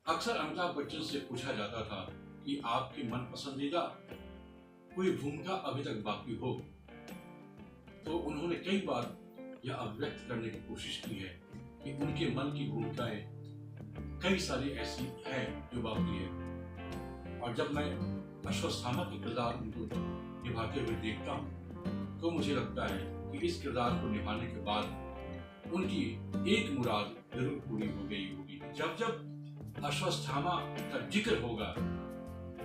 अक्सर अमिताभ बच्चन से पूछा जाता था कि आपकी मन पसंदीदा कोई भूमिका अभी तक बाकी हो, तो उन्होंने कई बार यह अभिव्यक्त करने की कोशिश की है कि उनके मन की भूमिकाएं कई सारी ऐसी हैं जो बाकी है। और जब मैं अश्वत्थामा के किरदार उनको निभाते हुए देखता हूँ तो मुझे लगता है कि इस किरदार को निभाने के बाद उनकी एक मुराद जरूर पूरी हो गई होगी। जब जब अश्वत्थामा का जिक्र होगा,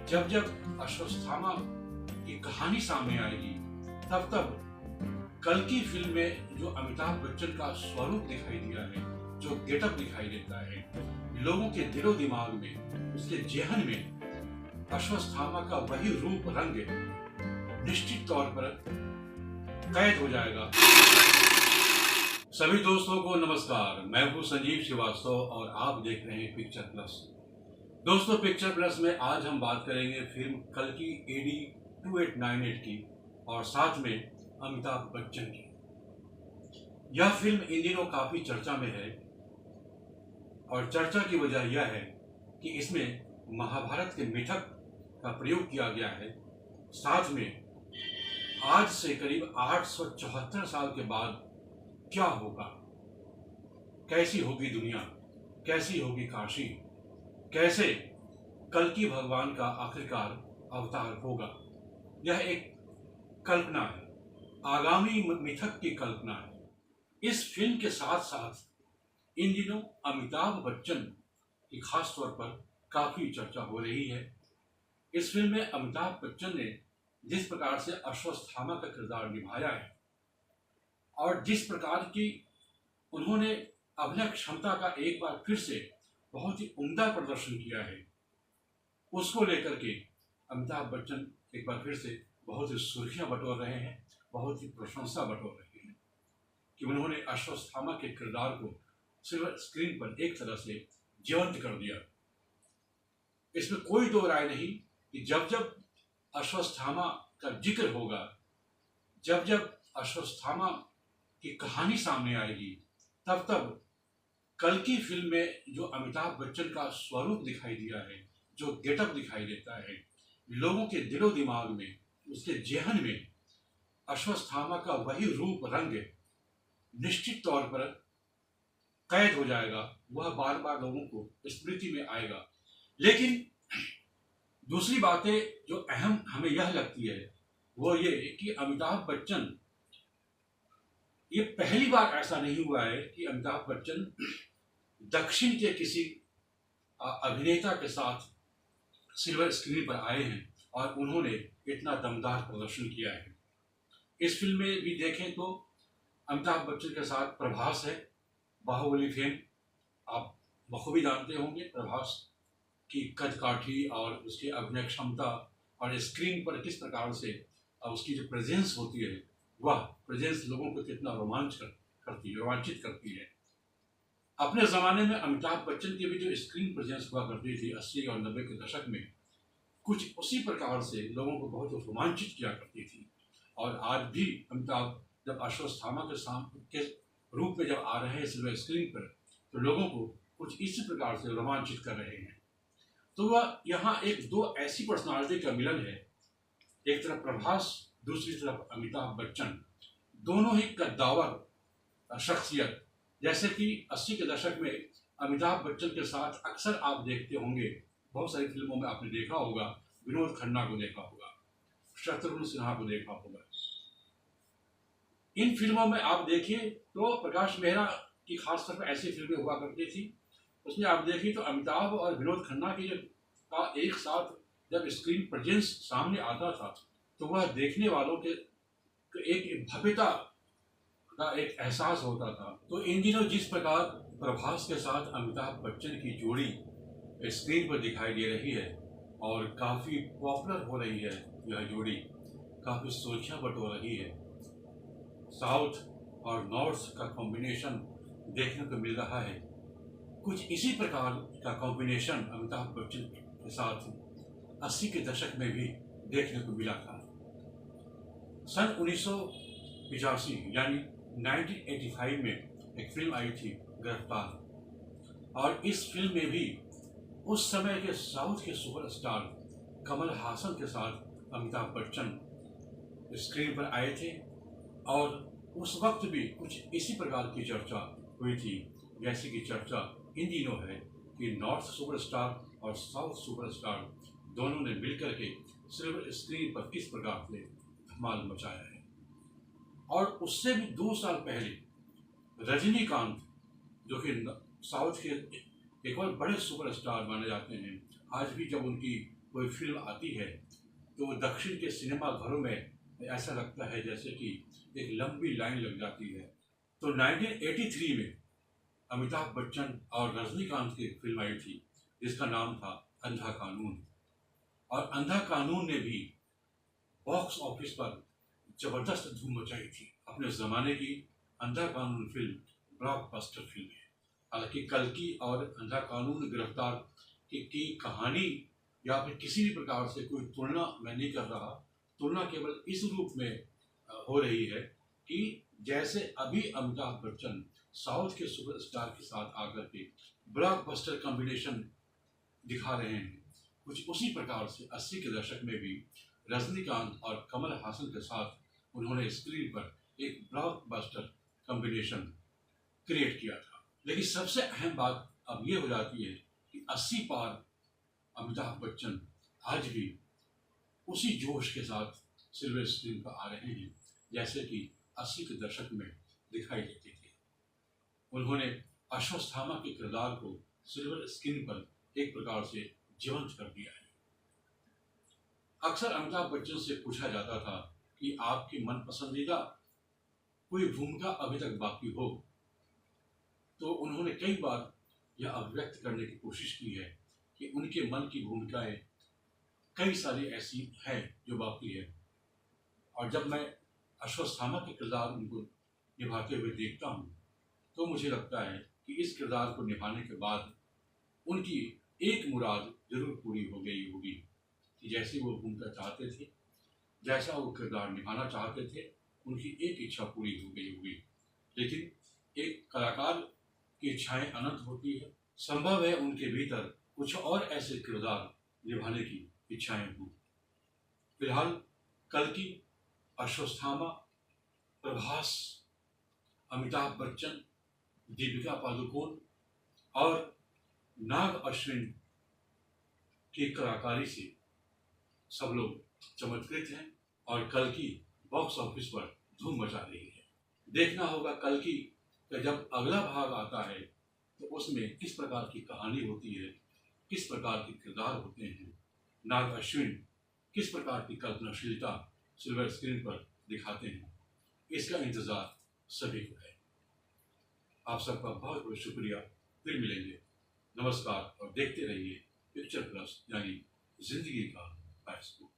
जब जब अश्वत्थामा की कहानी सामने आएगी, तब तब कल्कि फिल्म में जो अमिताभ बच्चन का स्वरूप दिखाई दिया है, जो गेटअप दिखाई देता है, लोगों के दिलो दिमाग में, उसके जेहन में अश्वत्थामा का वही रूप रंग निश्चित तौर पर कैद हो जाएगा। सभी दोस्तों को नमस्कार, मैं हूं संजीव श्रीवास्तव और आप देख रहे हैं पिक्चर प्लस। दोस्तों, पिक्चर प्लस में आज हम बात करेंगे फिल्म कल्कि AD 2898 की और साथ में अमिताभ बच्चन की। यह फिल्म इन दिनों काफी चर्चा में है और चर्चा की वजह यह है कि इसमें महाभारत के मिथक का प्रयोग किया गया है। साथ में आज से करीब 874 साल के बाद क्या होगा, कैसी होगी दुनिया, कैसी होगी काशी, कैसे कल्कि भगवान का आखिरकार अवतार होगा, यह एक कल्पना है, आगामी मिथक की कल्पना है। इस फिल्म के साथ साथ इन दिनों अमिताभ बच्चन की खास तौर पर काफी चर्चा हो रही है। इस फिल्म में अमिताभ बच्चन ने जिस प्रकार से अश्वत्थामा का किरदार निभाया है और जिस प्रकार की उन्होंने अभिनय क्षमता का एक बार फिर से बहुत ही उम्दा प्रदर्शन किया है, उसको लेकर के अमिताभ बच्चन एक बार फिर से बहुत ही सुर्खियां बटोर रहे हैं, बहुत ही प्रशंसा बटोर रहे हैं कि उन्होंने अश्वत्थामा के किरदार को सिल्वर स्क्रीन पर एक तरह से जीवंत कर दिया। इसमें कोई दो राय नहीं कि जब जब अश्वत्थामा का जिक्र होगा, जब जब अश्वत्थामा की कहानी सामने आएगी, तब तब कल्कि फिल्म में जो अमिताभ बच्चन का स्वरूप दिखाई दिया है, जो गेटअप दिखाई देता है, लोगों के दिलो दिमाग में, उसके जेहन में अश्वत्थामा का वही रूप रंग निश्चित तौर पर कैद हो जाएगा। वह बार बार लोगों को स्मृति में आएगा। लेकिन दूसरी बातें जो अहम हमें यह लगती है वो ये कि अमिताभ बच्चन, ये पहली बार ऐसा नहीं हुआ है कि अमिताभ बच्चन दक्षिण के किसी अभिनेता के साथ सिल्वर स्क्रीन पर आए हैं और उन्होंने इतना दमदार प्रदर्शन किया है। इस फिल्म में भी देखें तो अमिताभ बच्चन के साथ प्रभास है, बाहुबली फेम आप बखूबी जानते होंगे। प्रभास की कद काठी और उसकी अभिनय क्षमता और स्क्रीन पर किस प्रकार से उसकी जो प्रेजेंस होती है, वह प्रेजेंस लोगों को कितना रोमांचित करती है। अपने ज़माने में अमिताभ बच्चन की भी जो स्क्रीन प्रेजेंस हुआ करती थी 80 और 90 के दशक में, कुछ उसी प्रकार से लोगों को बहुत रोमांचित किया करती थी। और आज भी अमिताभ जब अश्वत्थामा के रूप में जब आ रहे हैं सिल्वर स्क्रीन पर, तो लोगों को कुछ इसी प्रकार से रोमांचित कर रहे हैं। तो वह यहाँ एक दो ऐसी पर्सनालिटी का मिलन है, एक तरफ प्रभास, दूसरी तरफ अमिताभ बच्चन, दोनों ही कद्दावर शख्सियत। जैसे कि 80 के दशक में अमिताभ बच्चन के साथ अक्सर आप देखते होंगे, बहुत सारी फिल्मों में आपने देखा होगा, विनोद खन्ना को देखा होगा, शत्रुघ्न सिन्हा को देखा होगा। इन फिल्मों में आप देखिए तो प्रकाश मेहरा की खासतौर पर ऐसी फिल्में हुआ करती थी, उसमें आप देखिए तो अमिताभ और विनोद खन्ना की का एक साथ जब स्क्रीन प्रेजेंस सामने आता था तो वह देखने वालों के एक भव्यता का एक एहसास होता था। तो इन दिनों जिस प्रकार प्रभास के साथ अमिताभ बच्चन की जोड़ी स्क्रीन पर दिखाई दे रही है और काफ़ी पॉपुलर हो रही है, यह जोड़ी काफ़ी सुर्खियां बटोर रही है। साउथ और नॉर्थ का कॉम्बिनेशन देखने को मिल रहा है। कुछ इसी प्रकार का कॉम्बिनेशन अमिताभ बच्चन के साथ 80 के दशक में भी देखने को मिला था। सन 1985 यानी 1985 में एक फिल्म आई थी गिरफ्तार, और इस फिल्म में भी उस समय के साउथ के सुपरस्टार कमल हासन के साथ अमिताभ बच्चन स्क्रीन पर आए थे और उस वक्त भी कुछ इसी प्रकार की चर्चा हुई थी जैसे कि चर्चा इन दिनों है कि नॉर्थ सुपरस्टार और साउथ सुपरस्टार दोनों ने मिलकर के सिल्वर स्क्रीन पर किस प्रकार से धमाल मचाया है। और उससे भी 2 साल पहले रजनीकांत, जो कि साउथ के एक और बड़े सुपरस्टार माने जाते हैं, आज भी जब उनकी कोई फिल्म आती है तो दक्षिण के सिनेमा घरों में ऐसा लगता है जैसे कि एक लंबी लाइन लग जाती है। तो 1983 में अमिताभ बच्चन और रजनीकांत की फिल्म आई थी जिसका नाम था अंधा कानून। और अंधा कानून ने भी बॉक्स ऑफिस पर जबरदस्त धूम मचाई थी। अपने ज़माने की अंधा कानून फिल्म ब्लॉकबस्टर फिल्म है। हालांकि कल्कि और अंधा कानून गिरफ्तार की कहानी या फिर किसी भी प्रकार से कोई तुलना मैं नहीं कर रहा। तुलना केवल इस रूप में हो रही है कि जैसे अभी अमिताभ बच्चन साउथ के सुपरस्टार के साथ आकर के ब्लॉकबस्टर कॉम्बिनेशन दिखा रहे हैं, कुछ उसी प्रकार से 80 के दशक में भी रजनीकांत और कमल हासन के साथ उन्होंने स्क्रीन पर एक ब्लॉकबस्टर कॉम्बिनेशन क्रिएट किया था। लेकिन सबसे अहम बात अब ये हो जाती है कि 80 पार अमिताभ बच्चन आज भी उसी जोश के साथ सिल्वर स्क्रीन पर आ रहे हैं जैसे कि 80 के दशक में दिखाई देते थे। उन्होंने अश्वत्थामा के किरदार को सिल्वर स्क्रीन पर एक प्रकार से जीवंत कर दिया है। अक्सर अमिताभ बच्चन से पूछा जाता था कि आपकी मन पसंदीदा कोई भूमिका अभी तक बाकी हो, तो उन्होंने कई बार यह अभिव्यक्त करने की कोशिश की है कि उनके मन की भूमिकाएं कई सारी ऐसी हैं जो बाकी है। और जब मैं अश्वत्थामा के किरदार उनको निभाते हुए देखता हूँ तो मुझे लगता है कि इस किरदार को निभाने के बाद उनकी एक मुराद जरूर पूरी हो गई होगी कि जैसी वो भूमिका चाहते थे, जैसा वो किरदार निभाना चाहते थे, उनकी एक इच्छा पूरी हो गई होगी। लेकिन एक कलाकार की इच्छाएं अनंत होती है। संभव है उनके भीतर कुछ और ऐसे किरदार निभाने की इच्छाएं हों। फिलहाल कल्कि, अश्वत्थामा, प्रभास, अमिताभ बच्चन, दीपिका पादुकोण और नाग अश्विन की कलाकारी से सब लोग चमत्कृत हैं और कल्कि बॉक्स ऑफिस पर धूम मचा रही है। देखना होगा कल्कि का जब अगला भाग आता है तो उसमें किस प्रकार की कहानी होती है, किस प्रकार के किरदार होते हैं, नाग अश्विन किस प्रकार की कल्पनाशीलता सिल्वर स्क्रीन पर दिखाते हैं, इसका इंतजार सभी को है। आप सबका बहुत बहुत शुक्रिया। फिर मिलेंगे। नमस्कार और देखते रहिए पिक्चर प्लस यानी जिंदगी का फेसबुक।